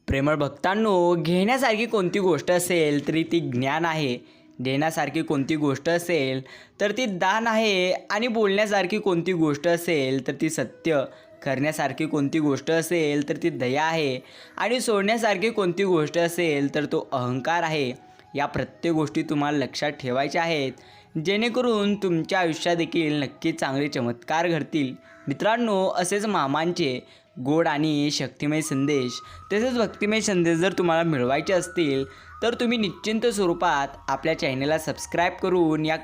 प्रेमळ भक्तांनो, घेण्यासारखी कोणती गोष्ट असेल तरी ती ज्ञान आहे, देण्यासारखी कोणती गोष्ट असेल तर ती दान आहे आणि बोलण्यासारखी कोणती गोष्ट असेल तर ती सत्य, करण्यासारखी कोणती गोष्ट असेल तर ती दया आहे आणि सोडण्यासारखी कोणती गोष्ट असेल तर तो अहंकार आहे. या प्रत्येक गोष्टी तुम्हाला लक्षात ठेवायच्या आहेत, जेणेकरून तुमच्या आयुष्यात देखील नक्कीच चांगले चमत्कार घडतील. मित्रांनो, असेच मामांचे गोड आणि शक्तिमय संदेश तसेच भक्तिमय संदेश जर तुम्हाला मिळवायचे असतील तर तुम्ही निश्चिंत स्वरूपात आपल्या चॅनलला सबस्क्राईब करून या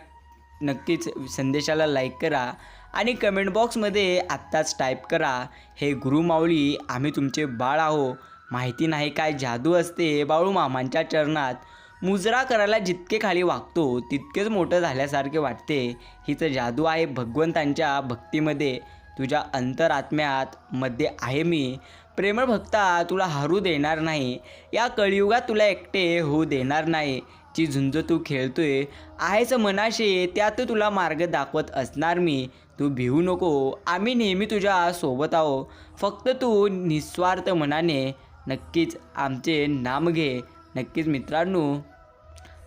नक्कीच संदेशाला लाईक करा आणि कमेंट बॉक्समध्ये आत्ताच टाईप करा, हे गुरुमाऊली आम्ही तुमचे बाळ आहो. माहिती नाही काय जादू असते बाळू मामांच्या चरणात. मुजरा करायला जितके खाली वागतो तितकेच मोठं झाल्यासारखे वाटते. हीच जादू आहे भगवंतांच्या भक्तीमध्ये. तुझ्या अंतरात्म्यात मध्ये आहे मी. प्रेमळ भक्ता, तुला हरू देणार नाही. या कलियुगात तुला एकटे होऊ देणार नाही. जी झुंज तू खेळतोय आहेच मनाशी, त्यात तुला मार्ग दाखवत असणार मी. तू भिवू नको, आम्ही नेहमी तुझ्या सोबत आहो. फक्त तू निस्वार्थ मनाने नक्कीच आमचे नाम घे. नक्कीच मित्रांनो,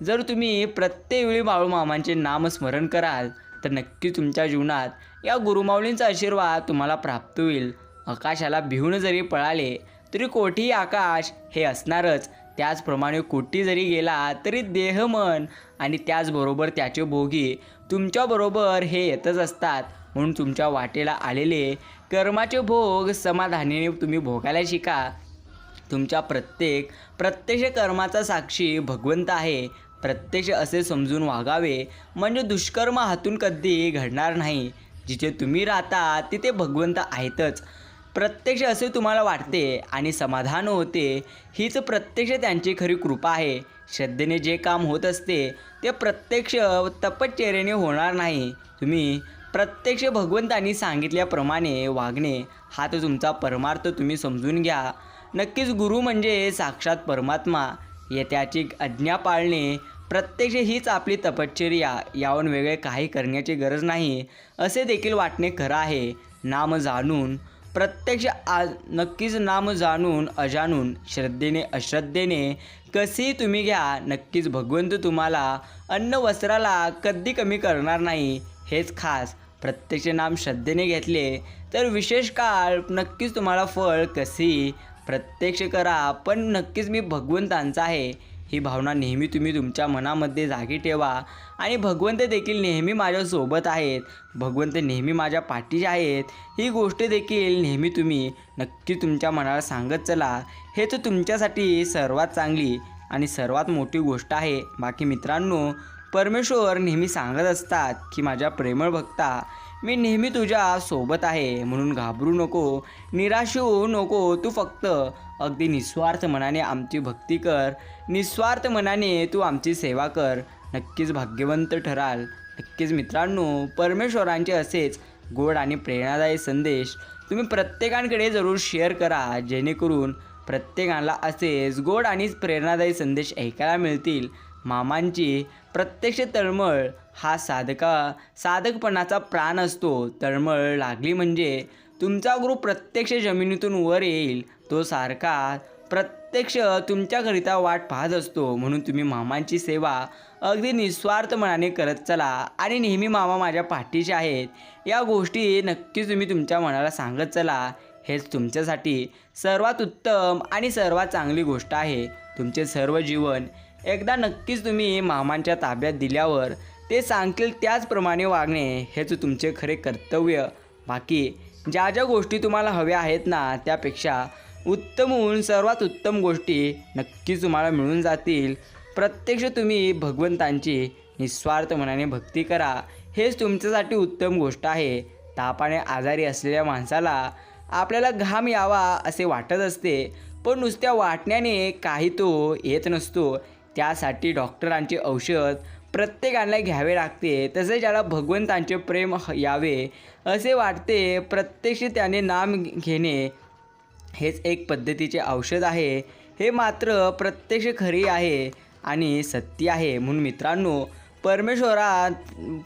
जर तुम्ही प्रत्येक वेळी बाळू मामांचे नामस्मरण कराल तर नक्की तुमच्या जीवनात या गुरुमाऊलींचा आशीर्वाद तुम्हाला प्राप्त होईल. आकाशाला भिवून जरी पळाले तरी कोठी आकाश हे असणारच. त्याचप्रमाणे कोटी जरी गेला तरी देह, मन आणि त्याचबरोबर त्याचे भोगी तुमच्याबरोबर हे येतच असतात. म्हणून तुमच्या वाटेला आलेले कर्माचे भोग समाधानाने तुम्ही भोगायला शिका. तुमच्या प्रत्यक्ष कर्माचा साक्षी भगवंत आहे. प्रत्यक्ष असे समजून वागावे म्हणजे दुष्कर्म हातून कधी घडणार नाही. जिथे तुम्ही राहता तिथे भगवंत आहेतच. प्रत्यक्ष असे तुम्हाला वाटते आणि समाधान होते, हीच प्रत्यक्ष त्यांची खरी कृपा आहे. श्रद्धेने जे काम होत असते ते प्रत्यक्ष तपश्चर्येने होणार नाही. तुम्ही प्रत्यक्ष भगवंतांनी सांगितल्याप्रमाणे वागणे हा तर तुमचा परमार्थ तुम्ही समजून घ्या. नक्कीच गुरु म्हणजे साक्षात परमात्मा. त्याची आज्ञा पाळणे प्रत्यक्ष हीच आपली तपश्चर्या. याहून वेगळे काही करण्याची गरज नाही असे देखील वाटणे खरं आहे. नाम जाणून प्रत्यक्ष नक्कीच नाम जाणून अजाणून, श्रद्धेने अश्रद्धेने कसेही तुम्ही घ्या. नक्कीच भगवंत तुम्हाला अन्न वस्त्राला कधी कमी करणार नाही. हेच खास प्रत्यक्ष नाम श्रद्धेने घेतले तर विशेष काळ नक्कीच तुम्हाला फळ कसेही प्रत्यक्ष करा, पण नक्कीच मी भगवंतांचा आहे ही भावना नेहमी तुम्ही तुमच्या मनामध्ये जागी ठेवा. आणि भगवंत देखील नेहमी माझ्यासोबत आहेत, भगवंत नेहमी माझ्या पाठीशी आहेत, ही गोष्ट देखील नेहमी तुम्ही नक्की तुमच्या मनाला सांगत चला. हेच तुमच्यासाठी सर्वात चांगली आणि सर्वात मोठी गोष्ट आहे. बाकी मित्रांनो, परमेश्वर नेहमी सांगत असतात की माझ्या प्रेमळ भक्ता, मी नेहमी तुझ्या सोबत आहे. म्हणून घाबरू नको, निराश होऊ नको. तू फक्त अगदी निस्वार्थ मनाने आमची भक्ती कर, निस्वार्थ मनाने तू आमची सेवा कर. नक्कीच भाग्यवंत ठराल. नक्कीच मित्रांनो, परमेश्वरांचे असेच गोड आणि प्रेरणादायी संदेश तुम्ही प्रत्येकाकडे जरूर शेअर करा, जेणेकरून प्रत्येकाला असेच गोड आणि प्रेरणादायी संदेश ऐकायला मिळतील. मामांची प्रत्यक्ष तळमळ हा साधकपणाचा प्राण असतो. तळमळ लागली म्हणजे तुमचा गुरु प्रत्यक्ष जमिनीतून वर येईल. तो सारखा प्रत्यक्ष तुमच्याकरिता वाट पाहत असतो. म्हणून तुम्ही मामांची सेवा अगदी निस्वार्थ मनाने करत चला आणि नेहमी मामा माझ्या पाठीशी आहेत या गोष्टी नक्कीच तुम्ही तुमच्या मनाला सांगत चला. हेच तुमच्यासाठी सर्वात उत्तम आणि सर्वात चांगली गोष्ट आहे. तुमचे सर्व जीवन एकदा नक्कीच तुम्ही मामांच्या ताब्यात दिल्यावर ते सांगतील त्याचप्रमाणे वागणे हेच तुमचे खरे कर्तव्य. बाकी ज्या ज्या गोष्टी तुम्हाला हव्या आहेत ना, त्यापेक्षा उत्तमहून सर्वात उत्तम गोष्टी नक्कीच तुम्हाला मिळून जातील. प्रत्यक्ष तुम्ही भगवंतांची निस्वार्थ मनाने भक्ती करा, हेच तुमच्यासाठी उत्तम गोष्ट आहे. तापाने आजारी असलेल्या माणसाला आपल्याला घाम यावा असे वाटत असते, पण नुसत्या वाटण्याने काही तो येत नसतो. त्यासाठी डॉक्टरांचे औषध प्रत्येकाला घ्यावे लागते. तसे ज्याला भगवंतांचे प्रेम यावे असे वाटते, प्रत्यक्ष त्याने नाम घेणे हेच एक पद्धतीचे औषध आहे. हे मात्र प्रत्यक्ष खरी आहे आणि सत्य आहे. म्हणून मित्रांनो, परमेश्वरात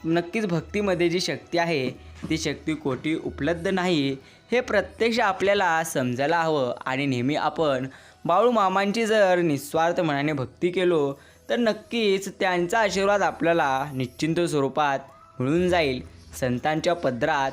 नक्कीच भक्तीमध्ये जी शक्ती आहे ती शक्ती कोठी उपलब्ध नाही हे प्रत्यक्ष आपल्याला समजायला हवं. आणि नेहमी आपण बाळू मामांची जर निस्वार्थ मनाने भक्ती केलो तर नक्कीच त्यांचा आशीर्वाद आपल्याला निश्चिंत स्वरूपात मिळून जाईल. संतांच्या पदरात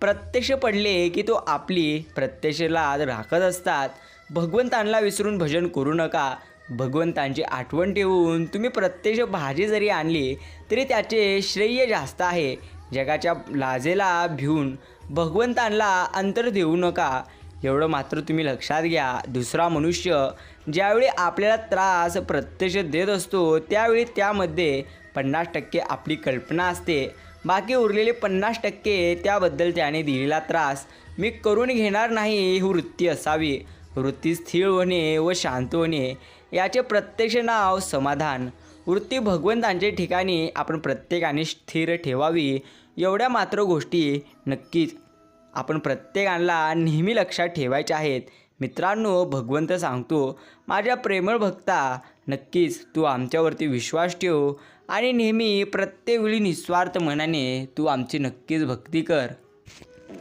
प्रत्यक्ष पडले की तो आपली प्रत्यक्ष लाज राखत असतात. भगवंतांना विसरून भजन करू नका. भगवंतांची आठवण ठेवून तुम्ही प्रत्यक्ष भाजी जरी आणली तरी त्याचे श्रेय जास्त आहे. जगाच्या लाजेला भिवून भगवंतांना अंतर देऊ नका. एवढं मात्र तुम्ही लक्षात घ्या, दुसरा मनुष्य ज्यावेळी आपल्याला त्रास प्रत्यक्ष देत असतो त्यावेळी त्यामध्ये 50% आपली कल्पना असते. बाकी उरलेले 50% त्याबद्दल त्याने दिलेला त्रास मी करून घेणार नाही ही वृत्ती असावी. वृत्ती स्थिर होणे व शांत होणे याचे प्रत्यक्ष नाव समाधान. वृत्ती भगवंतांच्या ठिकाणी आपण प्रत्येकाने स्थिर ठेवावी. एवढ्या मात्र गोष्टी नक्कीच आपण प्रत्येकाला नेहमी लक्षात ठेवायच्या आहेत. मित्रांनो, भगवंत सांगतो, माझ्या प्रेमळ भक्ता, नक्कीच तू आमच्यावरती विश्वास ठेव आणि नेहमी प्रत्येक वेळी निस्वार्थ मनाने तू आमची नक्कीच भक्ती कर.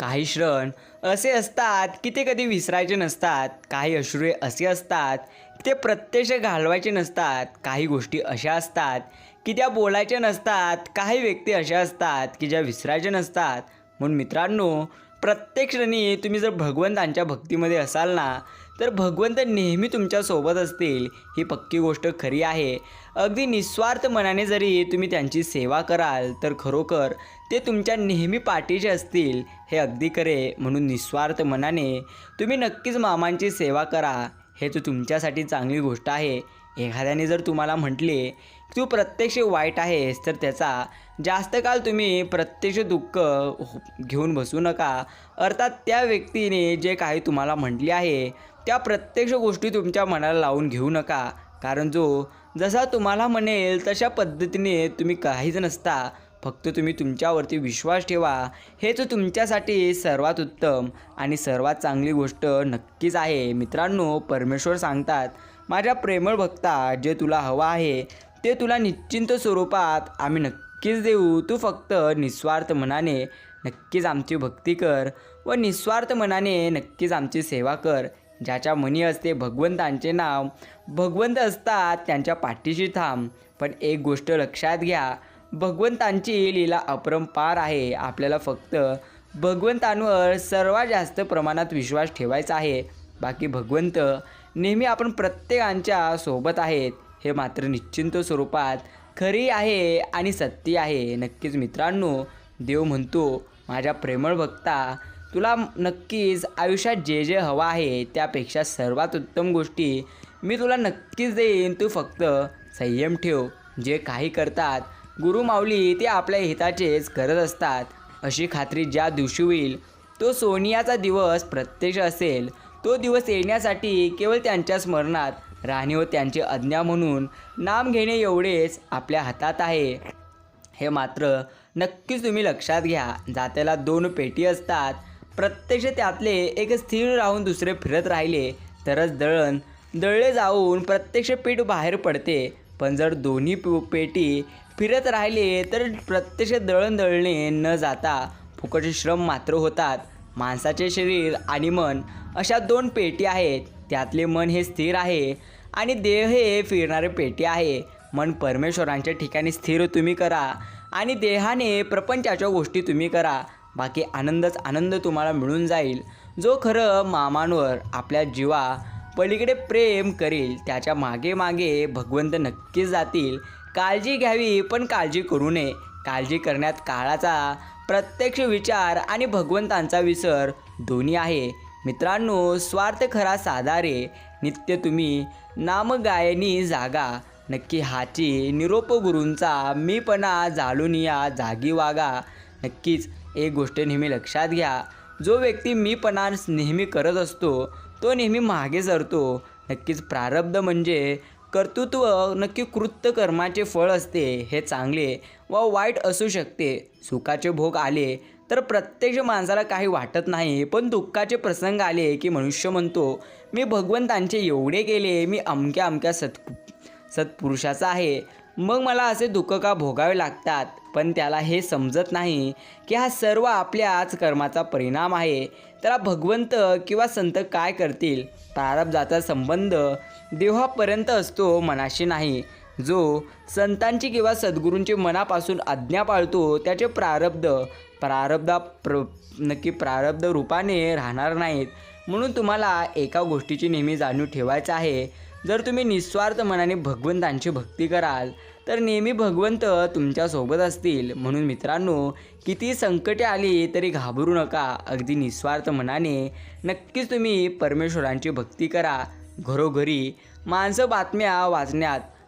काही क्षण असे असतात की ते कधी विसरायचे नसतात. काही अश्रू असे असतात की ते प्रत्यक्ष घालवायचे नसतात. काही गोष्टी अशा असतात की त्या बोलायच्या नसतात. काही व्यक्ती अशा असतात की ज्या विसरायच्या नसतात. म्हणून मित्रांनो, प्रत्येक क्षणी तुम्ही जर भगवंतांच्या भक्तीमध्ये असाल ना तर भगवंत नेहमी तुमच्यासोबत असतील. ही पक्की गोष्ट खरी आहे. अगदी निस्वार्थ मनाने जरी तुम्ही त्यांची सेवा कराल तर खरोखर ते तुमच्या नेहमी पाठीचे असतील. हे अगदी खरे. म्हणून निस्वार्थ मनाने तुम्ही नक्कीच मामांची सेवा करा. हे तर तुमच्यासाठी चांगली गोष्ट आहे. एखाद्याने जर तुम्हाला म्हटले तू प्रत्यक्ष वाईट आहेस तर त्याचा जास्त काळ तुम्ही प्रत्यक्ष दुःख घेऊन बसू नका. अर्थात त्या व्यक्तीने जे काही तुम्हाला म्हटले आहे त्या प्रत्यक्ष गोष्टी तुमच्या मनाला लावून घेऊ नका. कारण जो जसा तुम्हाला म्हणेल तशा पद्धतीने तुम्ही काहीच नसता. फक्त तुम्ही तुमच्यावरती विश्वास ठेवा. हेच तुमच्यासाठी सर्वात उत्तम आणि सर्वात चांगली गोष्ट नक्कीच आहे. मित्रांनो, परमेश्वर सांगतात, माझ्या प्रेमळ भक्ता, जे तुला हवं आहे ते तुला निश्चिंत स्वरूपात आम्ही नक्कीच देऊ. तू फक्त निस्वार्थ मनाने नक्कीच आमची भक्ती कर व निस्वार्थ मनाने नक्कीच आमची सेवा कर. ज्याच्या मनी असते भगवंतांचे नाव, भगवंत असतात त्यांच्या पाठीशी थांब. पण एक गोष्ट लक्षात घ्या, भगवंतांची लीला अपरंपार आहे. आपल्याला फक्त भगवंतांवर सर्वात जास्त प्रमाणात विश्वास ठेवायचा आहे. बाकी भगवंत नेहमी आपण प्रत्येकांच्या सोबत आहेत. हे मात्र निश्चिंत स्वरूपात खरी आहे आणि सत्य आहे. नक्कीच मित्रांनो, देव म्हणतो, माझ्या प्रेमळ भक्ता, तुला नक्कीच आयुष्यात जे जे हवं आहे त्यापेक्षा सर्वात उत्तम गोष्टी मी तुला नक्कीच देईन. तू फक्त संयम ठेव. जे काही करतात गुरुमाऊली ते आपल्या हिताचेच करत असतात. अशी खात्री ज्या दिवशी होईल तो सोनियाचा दिवस प्रत्यक्ष असेल. तो दिवस येण्यासाठी केवळ त्यांच्या स्मरणात राहणे व त्यांचे आज्ञा म्हणून नाम घेणे एवढेच आपल्या हातात आहे. हे मात्र नक्कीच तुम्ही लक्षात घ्या. जात्याला 2 पेटी असतात. प्रत्यक्ष त्यातले एक स्थिर राहून दुसरे फिरत राहिले तरच दळले जाऊन प्रत्यक्ष पीठ बाहेर पडते. पण जर दोन्ही पेटी फिरत राहिले तर प्रत्यक्ष दळणे न जाता फुकट श्रम मात्र होतात. माणसाचे शरीर आणि मन अशा 2 पेटी आहेत. त्यातले मन हे स्थिर आहे आणि देह हे फिरणारे पेटी आहे. मन परमेश्वरांच्या ठिकाणी स्थिर तुम्ही करा आणि देहाने प्रपंचाच्या गोष्टी तुम्ही करा. बाकी आनंदच आनंद तुम्हाला मिळून जाईल. जो खरं मामांवर आपल्या जीवा पलीकडे प्रेम करेल त्याच्या मागे मागे भगवंत नक्कीच जातील. काळजी घ्यावी, पण काळजी करू नये. काळजी करण्यात काळाचा प्रत्यक्ष विचार आणि भगवंतांचा विसर दोन्ही आहे. मित्रांनो, स्वार्थ खरा साधा रे. नित्य तुम्ही नामगायनी जागा. नक्की हाची निरोप गुरूंचा मीपणा जाळून या जागी वागा. नक्कीच एक गोष्ट नेहमी लक्षात घ्या, जो व्यक्ती मीपणा नेहमी करत असतो तो नेहमी मागे सरतो. नक्कीच प्रारब्ध म्हणजे कर्तृत्व नक्की कृत्य कर्माचे फळ असते. हे चांगले व वाईट असू शकते. सुखाचे भोग आले तर प्रत्यक्ष माणसाला काही वाटत नाही, पण दुःखाचे प्रसंग आले की मनुष्य म्हणतो, मी भगवंतांचे एवढे केले, मी अमक्या अमक्या सत्पुरुषाचा आहे, मग मला असे दुःख का भोगावे लागतात. पण त्याला हे समजत नाही की हा सर्व आपल्याच कर्माचा परिणाम आहे. त्याला भगवंत किंवा संत काय करतील? प्रारब्धाचा संबंध देवापर्यंत असतो, मनाशी नाही. जो संतांची किंवा सद्गुरूंची मनापासून आज्ञा पाळतो त्याचे नक्की प्रारब्ध रूपाने राहणार नाहीत. म्हणून तुम्हाला एका गोष्टीची नेहमी जाणीव ठेवायची आहे. जर तुम्ही निस्वार्थ मनाने भगवंतांची भक्ती कराल तर नेहमी भगवंत तुमच्यासोबत असतील. म्हणून मित्रांनो, किती संकटे आली तरी घाबरू नका. अगदी निस्वार्थ मनाने नक्कीच तुम्ही परमेश्वरांची भक्ती करा. घरोघरी माणसं बातम्या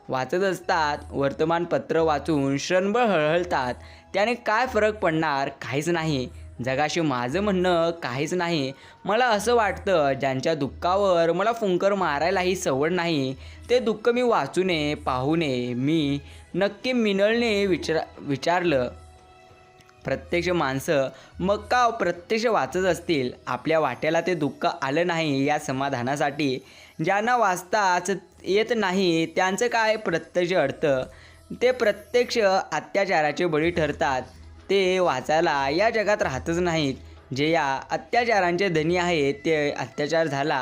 वाचत असतात, वर्तमानपत्र वाचून क्षणभर हळहळतात. त्याने काय फरक पडणार? काहीच नाही. जगाशी माझं म्हणणं काहीच नाही. मला असं वाटतं, ज्यांच्या दुःखावर मला फुंकर मारायलाही सवड नाही, ते दुःख मी वाचू नये, पाहू नये. मी नक्की मिनळने विचारलं. प्रत्यक्ष माणसं मग का प्रत्यक्ष वाचत असतील? आपल्या वाट्याला ते दुःख आलं नाही या समाधानासाठी. ज्यांना वाचताच येत नाही त्यांचं काय प्रत्यक्ष अर्थ? ते प्रत्यक्ष अत्याचाराचे बळी ठरतात. ते वाचायला या जगात राहतच नाहीत. जे या अत्याचारांचे धनी आहेत ते अत्याचार झाला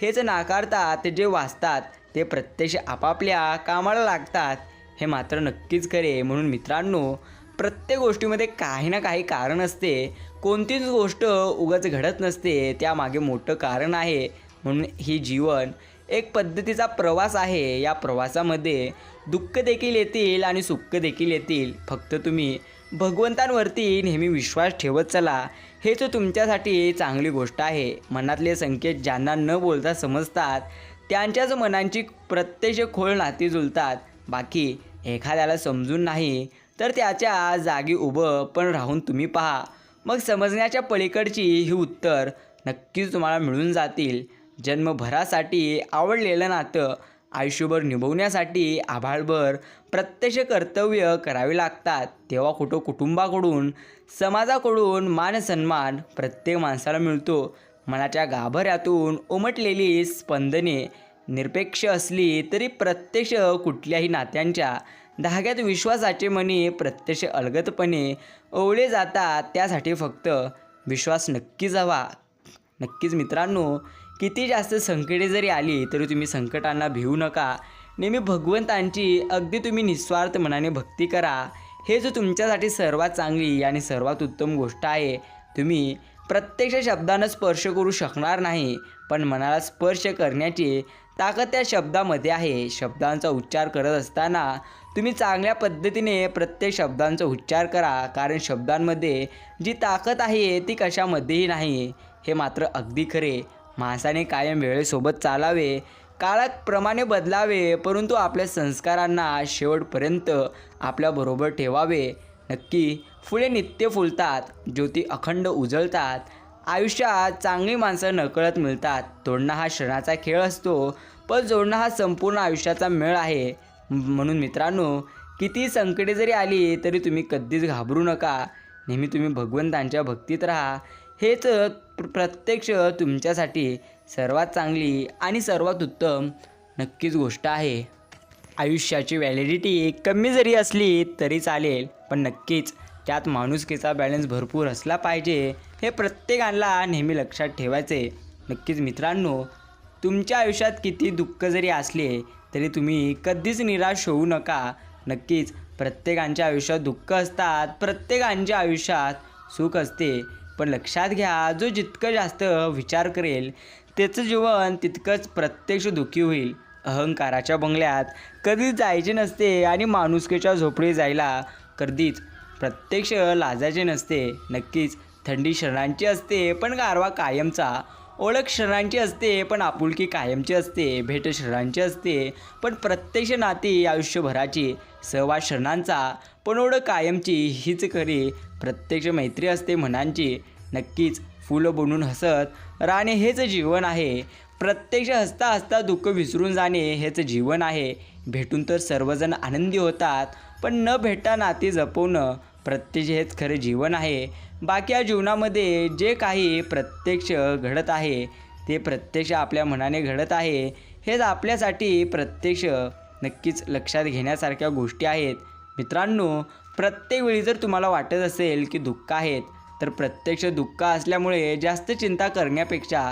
हेच नाकारतात. जे वाचतात ते प्रत्यक्ष आपापल्या कामाला लागतात. हे मात्र नक्कीच खरे. म्हणून मित्रांनो, प्रत्येक गोष्टीमध्ये काही ना काही कारण असते. कोणतीच गोष्ट उगाच घडत नसते, त्यामागे मोठं कारण आहे. म्हणून ही जीवन एक पद्धतीचा प्रवास आहे. या प्रवासामध्ये दुःख देखील येतील आणि सुख देखील येतील. फक्त तुम्ही भगवंतांवरती नेहमी विश्वास ठेवत चला. हेच तुमच्यासाठी चांगली गोष्ट आहे. मनातले संकेत ज्यांना न बोलता समजतात त्यांच्याच मनांची प्रत्यक्ष खोल नाती जुळतात. बाकी एखाद्याला समजून नाही तर त्याच्या जागी उभं पण राहून तुम्ही पहा. मग समजण्याच्या पलीकडची ही उत्तर नक्कीच तुम्हाला मिळून जातील. जन्मभरासाठी आवडलेलं नातं आयुष्यभर निभवण्यासाठी आभाळभर प्रत्यक्ष कर्तव्य करावी लागतात. तेव्हा कुटुंबाकडून, समाजाकडून मान सन्मान प्रत्येक माणसाला मिळतो. मनाच्या गाभाऱ्यातून उमटलेली स्पंदने निरपेक्ष असली तरी प्रत्यक्ष कुठल्याही नात्यांच्या धाग्यात विश्वासाचे मणी प्रत्यक्ष अलगदपणे ओवळे जातात. त्यासाठी फक्त विश्वास नक्कीच हवा. नक्कीच मित्रांनो, किती जास्त संकटे जरी आली तरी तुम्ही संकटांना भिवू नका. नेहमी भगवंतांची अगदी तुम्ही निस्वार्थ मनाने भक्ती करा. हे जो तुमच्यासाठी सर्वात चांगली आणि सर्वात उत्तम गोष्ट आहे. तुम्ही प्रत्यक्ष शब्दांना स्पर्श करू शकणार नाही, पण मनाला स्पर्श करण्याची ताकद त्या शब्दामध्ये आहे. शब्दांचा उच्चार करत असताना तुम्ही चांगल्या पद्धतीने प्रत्येक शब्दांचा उच्चार करा, कारण शब्दांमध्ये जी ताकद आहे ती कशामध्येही नाही. हे मात्र अगदी खरे. माणसाने कायम वेळेसोबत चालावे, काळाप्रमाणे बदलावे, परंतु आपल्या संस्कारांना शेवटपर्यंत आपल्याबरोबर ठेवावे. नक्की फुले नित्य फुलतात, ज्योती अखंड उजळतात. आयुष्यात चांगली माणसं नकळत मिळतात. तोडणं हा क्षणाचा खेळ असतो, पण जोडणं हा संपूर्ण आयुष्याचा मेळ आहे. म्हणून मित्रांनो, किती संकटे जरी आली तरी तुम्ही कधीच घाबरू नका. नेहमी तुम्ही भगवंतांच्या भक्तीत राहा. हेच प्रत्यक्ष तुमच्यासाठी सर्वात चांगली आणि सर्वात उत्तम नक्कीच गोष्ट आहे. आयुष्याची व्हॅलिडिटी कमी जरी असली तरी चालेल, पण नक्कीच त्यात माणुसकीचा बॅलन्स भरपूर असला पाहिजे. हे प्रत्येकाला नेहमी लक्षात ठेवायचे. नक्कीच मित्रांनो, तुमच्या आयुष्यात किती दुःख जरी असले तरी तुम्ही कधीच निराश होऊ नका. नक्कीच प्रत्येकांच्या आयुष्यात दुःख असतात, प्रत्येकांच्या आयुष्यात सुख असते. पण लक्षात घ्या, जो जितकं जास्त विचार करेल त्याचं जीवन तितकंच प्रत्यक्ष दुःखी होईल. अहंकाराच्या बंगल्यात कधीच जायचे नसते आणि माणुसकीच्या झोपडी जायला कधीच प्रत्यक्ष लाजायचे नसते. नक्कीच थंडी क्षणांची असते पण गारवा कायमचा. ओळख क्षणांची असते पण आपुलकी कायमची असते. भेट क्षणांची असते पण प्रत्यक्ष नाती आयुष्यभराची. सहवास क्षणांचा पण ओळख कायमची. हीच खरी प्रत्यक्ष मैत्री असते मनांची. नक्कीच फुलं बनून हसत राहणे हेच जीवन आहे. प्रत्यक्ष हसता हसता दुःख विसरून जाणे हेच जीवन आहे. भेटून तर सर्वजण आनंदी होतात, पण न भेटता नाती जपवणं प्रत्यक्ष हेच खरे जीवन आहे. बाकी या जीवनामध्ये जे काही प्रत्यक्ष घडत आहे ते प्रत्यक्ष आपल्या मनाने घडत आहे. हेच आपल्यासाठी प्रत्यक्ष नक्कीच लक्षात घेण्यासारख्या गोष्टी आहेत. मित्रांनो, प्रत्येक वेळी जर तुम्हाला वाटत असेल की दुःख आहेत तर प्रत्यक्ष दुःख असल्यामुळे जास्त चिंता करण्यापेक्षा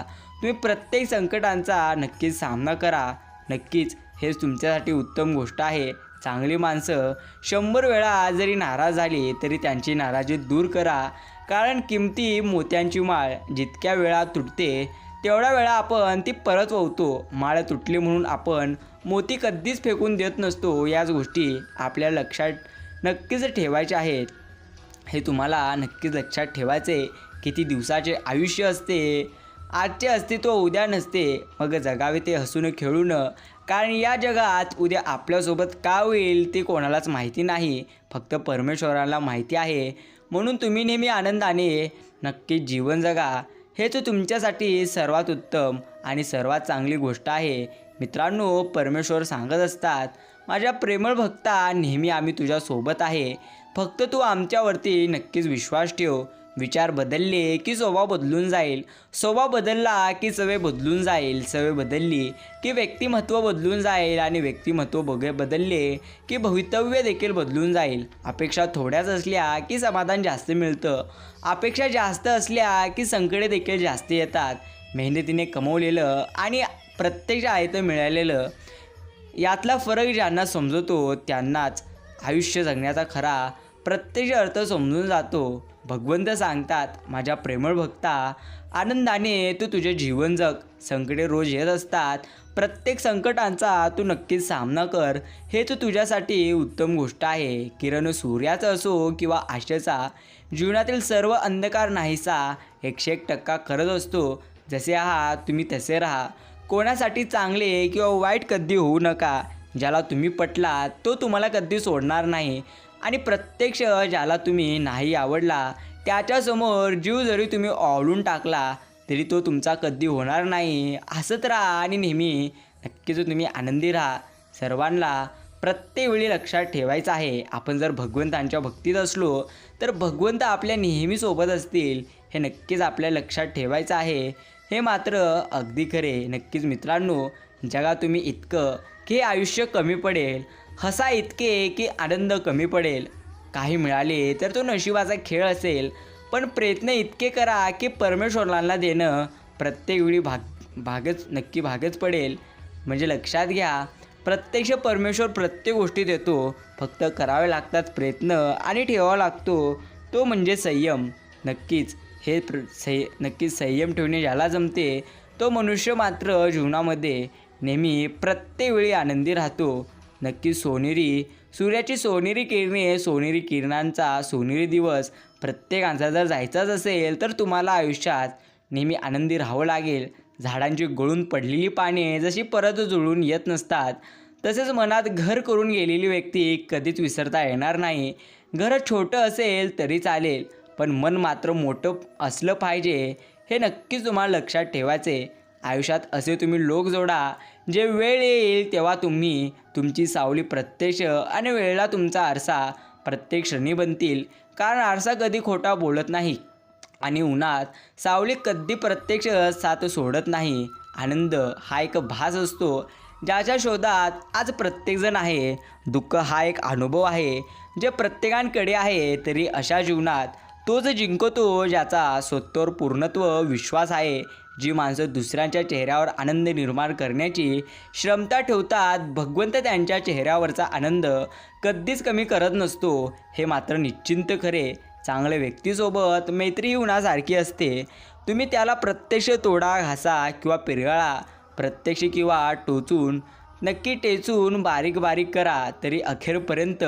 तुम्ही प्रत्येक संकटांचा नक्कीच सामना करा. नक्कीच हेच तुमच्यासाठी उत्तम गोष्ट आहे. चांगली माणसं 100 वेळा जरी नाराज झाली तरी त्यांची नाराजी दूर करा. कारण किमती मोत्यांची माळ जितक्या वेळा तुटते तेवढ्या वेळा आपण ती परत वळतो. माळ तुटली म्हणून आपण मोती कधीच फेकून देत नसतो. याच गोष्टी आपल्या लक्षात नक्कीच ठेवायच्या आहेत. हे तुम्हाला नक्कीच लक्षात ठेवायचे. किती दिवसाचे आयुष्य असते, आजचे अस्तित्व उद्या नसते. मग जगावे ते हसून खेळून. कारण या जगात उद्या आपल्यासोबत का होईल ते कोणालाच माहिती नाही, फक्त परमेश्वराला माहिती आहे. म्हणून तुम्ही नेहमी आनंदाने नक्कीच जीवन जगा. हेच तुमच्यासाठी सर्वात उत्तम आणि सर्वात चांगली गोष्ट आहे. मित्रांनो, परमेश्वर सांगत असतात, माझ्या प्रेमळ भक्ता, नेहमी आम्ही तुझ्यासोबत आहे. फक्त तू आमच्यावरती नक्कीच विश्वास ठेव. विचार बदलले की स्वभाव बदलून जाईल, स्वभाव बदलला की सवय बदलून जाईल, सवय बदलली की व्यक्तिमत्व बदलून जाईल आणि व्यक्तिमत्व बदलले की भवितव्य देखील बदलून जाईल. अपेक्षा थोड्याच असल्या की समाधान जास्त मिळतं, अपेक्षा जास्त असल्या की संकटे देखील जास्त येतात. मेहनतीने कमवलेलं आणि प्रत्यक्ष आयतं मिळालेलं यातला फरक ज्यांना समजतो त्यांनाच आयुष्य जगण्याचा खरा प्रत्यक्ष अर्थ समजून जातो. भगवंत सांगतात, माझ्या प्रेमळ भक्ता, आनंदाने तू तुझे जीवन जग. संकटे रोज येत असतात, प्रत्येक संकटांचा तू नक्कीच सामना कर. हेच तुझ्यासाठी उत्तम गोष्ट आहे. किरण सूर्याचा असो किंवा आशेचा, जीवनातील सर्व अंधकार नाहीसा 101% करत असतो. जसे आहात तुम्ही तसे राहा. कोणासाठी चांगले किंवा वाईट कधी होऊ नका. ज्याला तुम्ही पटलात तो तुम्हाला कधी सोडणार नाही आणि प्रत्यक्ष ज्याला तुम्ही नाही आवडला त्याच्यासमोर जीव जरी तुम्ही ओवाळून टाकला तरी तो तुमचा कधी होणार नाही. हसत राहा आणि नेहमी नक्कीच तुम्ही आनंदी राहा. सर्वांना प्रत्येक वेळी लक्षात ठेवायचं आहे, आपण जर भगवंतांच्या भक्तीत असलो तर भगवंत आपल्या नेहमी सोबत असतील. हे नक्कीच आपल्या लक्षात ठेवायचं आहे. हे मात्र अगदी खरे. नक्कीच मित्रांनो, जगा तुम्ही इतकं की आयुष्य कमी पडेल, हसा इतके की आनंद कमी पडेल. काही मिळाले तर तो नशिबाचा खेळ असेल, पण प्रयत्न इतके करा की परमेश्वराला देणं प्रत्येक वेळी भागच पडेल. म्हणजे लक्षात घ्या, प्रत्यक्ष परमेश्वर प्रत्येक गोष्टी देतो, फक्त करावे लागतात प्रयत्न आणि ठेवावा लागतो तो म्हणजे संयम. नक्कीच नक्कीच संयम ठेवणे ज्याला जमते तो मनुष्य मात्र जीवनामध्ये नेहमी प्रत्येक वेळी आनंदी राहतो. नक्कीच सूर्याची सोनेरी किरणे, सोनेरी किरणांचा सोनेरी दिवस प्रत्येकाचा जर जायचाच असेल तर तुम्हाला आयुष्यात नेहमी आनंदी राहावं लागेल. झाडांची गळून पडलेली पाने जशी परत जुळून येत नसतात, तसेच मनात घर करून गेलेली व्यक्ती कधीच विसरता येणार नाही. घर छोटं असेल तरी चालेल, पण मन मात्र मोठं असलं पाहिजे. हे नक्कीच तुम्हाला लक्षात ठेवायचे. आयुष्यात असे तुम्ही लोक जोडा, जे वेळ येईल तेव्हा तुमची सावली प्रत्यक्ष आणि वेळेला तुमचा आरसा प्रत्येक क्षणी बनतील. कारण आरसा कधी खोटा बोलत नाही आणि उन्हात सावली कधी प्रत्यक्ष साथ सोडत नाही. आनंद हा एक भास असतो ज्याच्या शोधात आज प्रत्येकजण आहे. दुःख हा एक अनुभव आहे जे प्रत्येकाकडे आहे. तरी अशा जीवनात तोच जिंकतो ज्याचा स्वतःवर पूर्णत्व विश्वास आहे. जी माणसं दुसऱ्यांच्या चेहऱ्यावर आनंद निर्माण करण्याची क्षमता ठेवतात, भगवंत त्यांच्या चेहऱ्यावरचा आनंद कधीच कमी करत नसतो. हे मात्र निश्चिंत खरे. चांगल्या व्यक्तीसोबत मैत्री उन्हासारखी असते. तुम्ही त्याला प्रत्यक्ष तोडा, घासा किंवा पिरगाळा, प्रत्यक्ष किंवा टोचून नक्की टेचून बारीक बारीक करा, तरी अखेरपर्यंत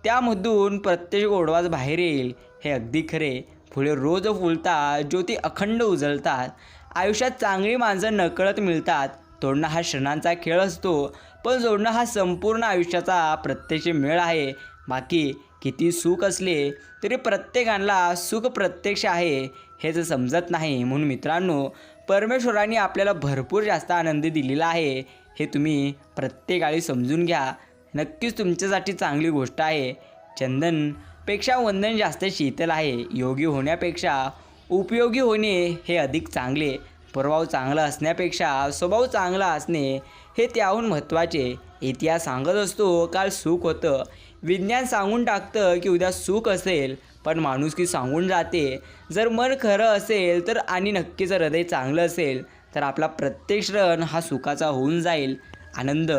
त्यामधून प्रत्यक्ष गोडवाच बाहेर येईल. हे अगदी खरे. फुले रोज फुलतात, ज्योती अखंड उजळतात. आयुष्यात चांगली माणसं नकळत मिळतात. तोडणं हा क्षणांचा खेळ असतो, पण जोडणं हा संपूर्ण आयुष्याचा प्रत्यक्ष मेळ आहे. बाकी किती सुख असले तरी प्रत्येकाला सुख प्रत्यक्ष आहे हेच समजत नाही. म्हणून मित्रांनो, परमेश्वराने आपल्याला भरपूर जास्त आनंद दिलेला आहे. हे तुम्ही प्रत्येकाळी समजून घ्या. नक्कीच तुमच्यासाठी चांगली गोष्ट आहे. चंदनपेक्षा वंदन जास्त शीतल आहे. योगी होण्यापेक्षा उपयोगी होणे हे अधिक चांगले. प्रभाव चांगला असण्यापेक्षा स्वभाव चांगला असणे हे त्याहून महत्त्वाचे. इतिहास सांगत असतो काल सुख होतं, विज्ञान सांगून टाकतं की उद्या सुख असेल, पण माणुसकी सांगून जाते. जर मन खरं असेल तर आणि नक्कीच हृदय चांगलं असेल तर आपला प्रत्येक क्षण हा सुखाचा होऊन जाईल. आनंद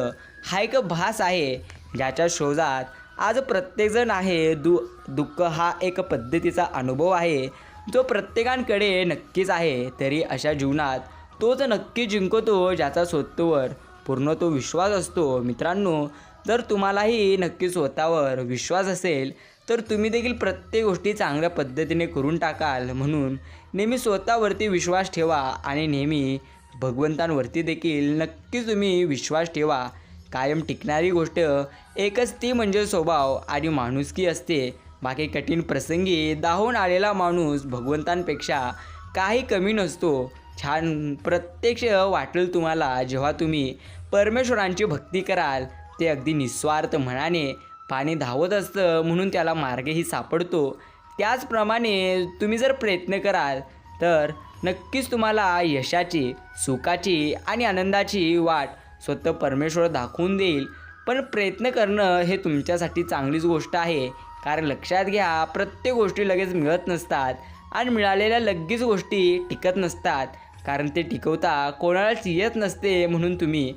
हा एक भास आहे ज्याच्या शोधात आज प्रत्येकजण आहे. दुःख हा एक पद्धतीचा अनुभव आहे जो प्रत्येकाकडे नक्कीच आहे. तरी अशा जीवनात तोच नक्की जिंकतो ज्याचा स्वतःवर पूर्ण तो विश्वास असतो. मित्रांनो, जर तुम्हालाही नक्की स्वतःवर विश्वास असेल तर तुम्ही देखील प्रत्येक गोष्टी चांगल्या पद्धतीने करून टाकाल. म्हणून नेहमी स्वतःवरती विश्वास ठेवा आणि नेहमी भगवंतांवरती देखील नक्कीच तुम्ही विश्वास ठेवा. कायम टिकणारी गोष्ट एकच ती म्हणजे स्वभाव आणि माणुसकी असते. बाकी कठीण प्रसंगी धावून आलेला माणूस भगवंतांपेक्षा काही कमी नसतो. छान प्रत्यक्ष वाटेल तुम्हाला जेव्हा तुम्ही परमेश्वरांची भक्ती कराल. ते अगदी निस्वार्थ मनाने पाणी धावत असतं म्हणून त्याला मार्गही सापडतो. त्याचप्रमाणे तुम्ही जर प्रयत्न कराल तर नक्कीच तुम्हाला यशाची, सुखाची आणि आनंदाची वाट स्वतः परमेश्वर दाखवून देईल. पण प्रयत्न करणं हे तुमच्यासाठी चांगलीच गोष्ट आहे. कारण लक्षात घ्या, प्रत्येक गोष्टी लगेच मिळत नसतात आणि मिळालेल्या लगेच गोष्टी टिकत नसतात. कारण ते टिकवता कोणालाच येत नसते. म्हणून तुम्ही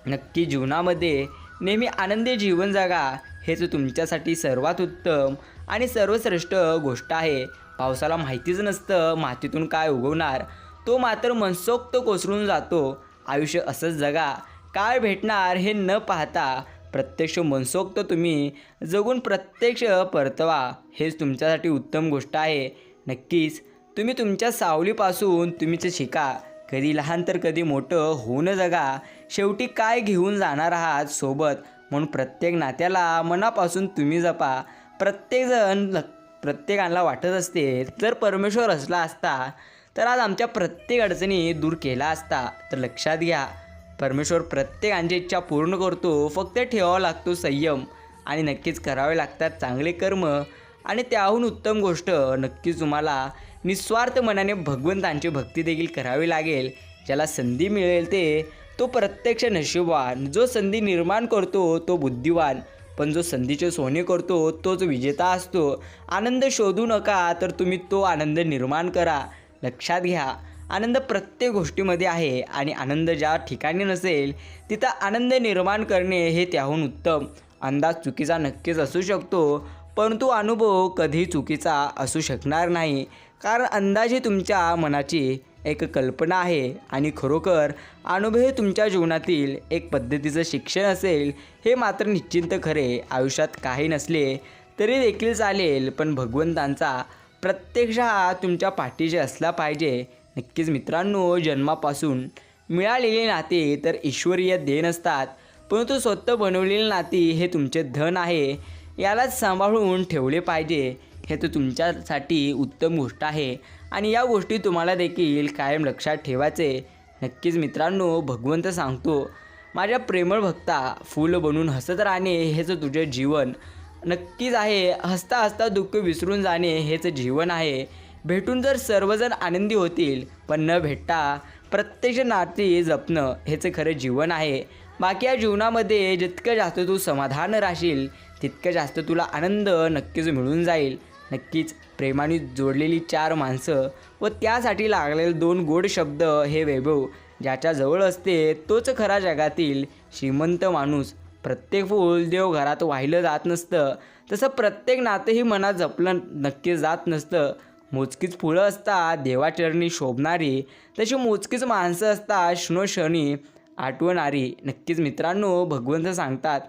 नक्की जीवनामध्ये नेहमी आनंदी जीवन जगा. हेच तुमच्यासाठी सर्वात उत्तम आणि सर्वश्रेष्ठ गोष्ट आहे. पावसाला माहितीच नसतं मातीतून काय उगवणार, तो मात्र मनसोक्त कोसळून जातो. आयुष्य असंच जगा. काय भेटणार हे न पाहता प्रत्यक्ष मनसोक्त तुम्ही जगून प्रत्यक्ष परतवा. हेच तुमच्यासाठी उत्तम गोष्ट आहे. नक्कीच तुम्ही तुमच्या सावलीपासून तुम्हीच शिका. कधी लहान तर कधी मोठं होऊन जगा. शेवटी काय घेऊन जाणार आहात सोबत, म्हणून प्रत्येक नात्याला मनापासून तुम्ही जपा. प्रत्येकाला वाटत असते जर परमेश्वर असला असता तर आज आमच्या प्रत्येक अडचणी दूर केला असता. तर लक्षात घ्या, परमेश्वर प्रत्येकांची इच्छा पूर्ण करतो. फक्त ठेवावा लागतो संयम आणि नक्कीच करावे लागतात चांगले कर्म. आणि त्याहून उत्तम गोष्ट नक्कीच तुम्हाला निस्वार्थ मनाने भगवंतांची भक्ती देखील करावी लागेल. ज्याला संधी मिळेल तो प्रत्यक्ष नशीबवान. जो संधी निर्माण करतो तो बुद्धिवान, पण जो संधीचे सोने करतो तोच विजेता असतो. आनंद शोधू नका तर तुम्ही तो आनंद निर्माण करा. लक्षात घ्या, आनंद प्रत्येक गोष्टीमध्ये आहे आणि आनंद ज्या ठिकाणी नसेल तिथं आनंद निर्माण करणे हे त्याहून उत्तम. अंदाज चुकीचा नक्कीच असू शकतो, परंतु अनुभव कधीही चुकीचा असू शकणार नाही. कारण अंदाज ही तुमच्या मनाची एक कल्पना आहे आणि खरोखर अनुभव हे तुमच्या जीवनातील एक पद्धतीचं शिक्षण असेल. हे मात्र निश्चिंत खरे. आयुष्यात काही नसले तरी देखील चालेल, पण भगवंतांचा प्रत्यक्ष हा तुमच्या पाठीशी असला पाहिजे. नक्कीच मित्रांनो, जन्मापासून मिळालेली नाती तर ईश्वरीय देण असतात, परंतु स्वतः बनवलेली नाती हे तुमचे धन आहे. यालाच सांभाळून ठेवले पाहिजे. हे तर तुमच्यासाठी उत्तम गोष्ट आहे आणि या गोष्टी तुम्हाला देखील कायम लक्षात ठेवायचे. नक्कीच मित्रांनो, भगवंत सांगतो, माझ्या प्रेमळ भक्ता, फूल बनून हसत राहणे हेच तुझे जीवन नक्कीच आहे. हसता हसता दुःख विसरून जाणे हेच जीवन आहे. भेटून जर सर्वजण आनंदी होतील, पण न भेटता प्रत्यक्ष नाती जपणं हेच खरं जीवन आहे. बाकी या जीवनामध्ये जितकं जास्त तू समाधान राहशील तितकं जास्त तुला आनंद नक्कीच मिळून जाईल. नक्कीच प्रेमाने जोडलेली 4 माणसं व त्यासाठी लागलेले 2 गोड शब्द हे वैभव ज्याच्या जवळ असते तोच खरा जगातील श्रीमंत माणूस. प्रत्येक फूल देवघरात वाहिलं जात नसतं, तसं प्रत्येक नातंही मनात जपलं नक्कीच जात नसतं. मोजकीच फुलं असतात देवाचरणी शोभणारी, तशी मोजकीच माणसं असतात क्षणोक्षणी आठवणारी. नक्कीच मित्रांनो, भगवंत सांगतात,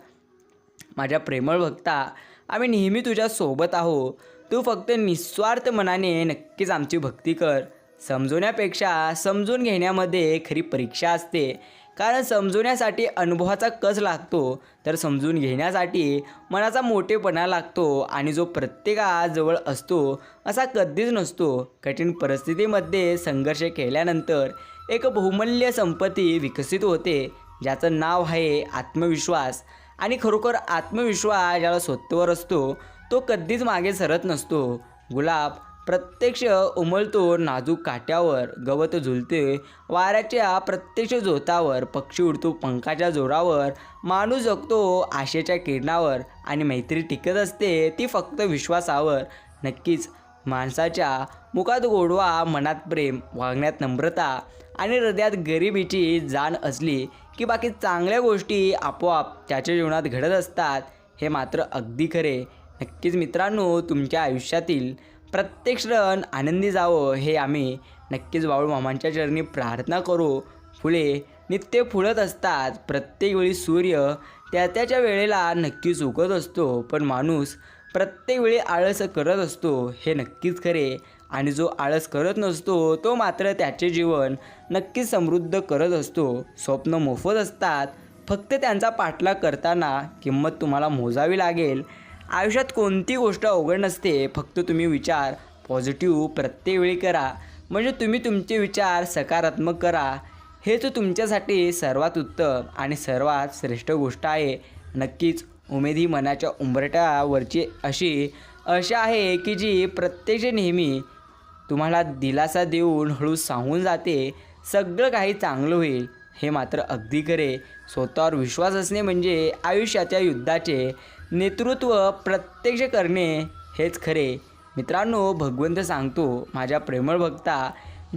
माझ्या प्रेमळ भक्ता, आम्ही नेहमी तुझ्या सोबत आहो. तू फक्त निस्वार्थ मनाने नक्कीच आमची भक्ती कर. समजवण्यापेक्षा समजून घेण्यामध्ये खरी परीक्षा असते. कारण समजवण्यासाठी अनुभवाचा कस लागतो, तर समजून घेण्यासाठी मनाचा मोठेपणा लागतो. आणि जो प्रत्येकाजवळ असतो असा कधीच नसतो. कठीण परिस्थितीमध्ये संघर्ष केल्यानंतर एक बहुमूल्य संपत्ती विकसित होते, ज्याचं नाव आहे आत्मविश्वास. आणि खरोखर आत्मविश्वास ज्याला स्वतःवर असतो तो कधीच मागे सरत नसतो. गुलाब प्रत्यक्ष उमलतो नाजूक काट्यावर, गवत झुलते वाऱ्याच्या प्रत्यक्ष जोतावर, पक्षी उडतो पंखाच्या जोरावर, माणूस जगतो आशेच्या किरणावर आणि मैत्री टिकत असते ती फक्त विश्वासावर. नक्कीच माणसाच्या मुखात गोडवा, मनात प्रेम, वागण्यात नम्रता आणि हृदयात गरिबीची जाण असली की बाकी चांगल्या गोष्टी आपोआप त्याच्या जीवनात घडत असतात, हे मात्र अगदी खरे. नक्कीच मित्रांनो, तुमच्या आयुष्यातील प्रत्येक क्षण आनंदी जावं हे आम्ही नक्कीच बाळूमामांच्या चरणी प्रार्थना करू. फुले नित्य फुलत असतात. प्रत्येक वेळी सूर्य त्याच्या वेळेला नक्कीच उगत असतो, पण माणूस प्रत्येक वेळी आळस करत असतो, हे नक्कीच खरे. आणि जो आळस करत नसतो तो मात्र त्याचे जीवन नक्कीच समृद्ध करत असतो. स्वप्न मोफत असतात, फक्त त्यांचा पाठलाग करताना किंमत तुम्हाला मोजावी लागेल. आयुष्यात कोणती गोष्ट अवघड नसते, फक्त तुम्ही विचार पॉझिटिव्ह प्रत्येक वेळी करा. म्हणजे तुम्ही तुमचे विचार सकारात्मक करा. हेच तुमच्यासाठी सर्वात उत्तम आणि सर्वात श्रेष्ठ गोष्ट आहे. नक्कीच उमेद ही मनाच्या उंबरठ्यावरची अशी आशा आहे की जी प्रत्यक्ष नेहमी तुम्हाला दिलासा देऊन हळू सांगून जाते, सगळं काही चांगलं होईल. हे मात्र अगदी खरे. स्वतःवर विश्वास असणे म्हणजे आयुष्याच्या युद्धाचे नेतृत्व प्रत्यक्ष करणे हेच खरे. मित्रांनो, भगवंत सांगतो, माझ्या प्रेमळ भक्ता,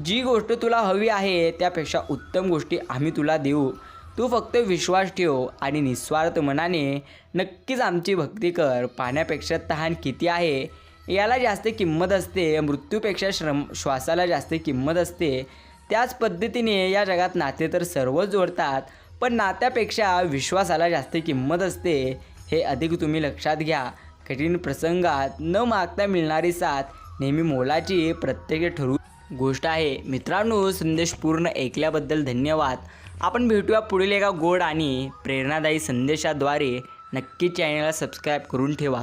जी गोष्ट तुला हवी आहे त्यापेक्षा उत्तम गोष्टी आम्ही तुला देऊ. तू फक्त विश्वास ठेव आणि निस्वार्थ मनाने नक्कीच आमची भक्ती कर. पाण्यापेक्षा तहान किती आहे याला जास्त किंमत असते, मृत्यूपेक्षा श्वासाला जास्त किंमत असते. त्याच पद्धतीने या जगात नाते तर सर्वच जोडतात, पण नात्यापेक्षा विश्वासाला जास्त किंमत असते. हे अधिक तुम्ही लक्षात घ्या. कठीण प्रसंगात न मागता मिळणारी साथ नेहमी मोलाची प्रत्येक ठरू गोष्ट आहे. मित्रांनो, संदेश पूर्ण ऐकल्याबद्दल धन्यवाद. आपण भेटूया पुढील एका गोड आणि प्रेरणादायी संदेशाद्वारे. नक्की चॅनलला सबस्क्राईब करून ठेवा.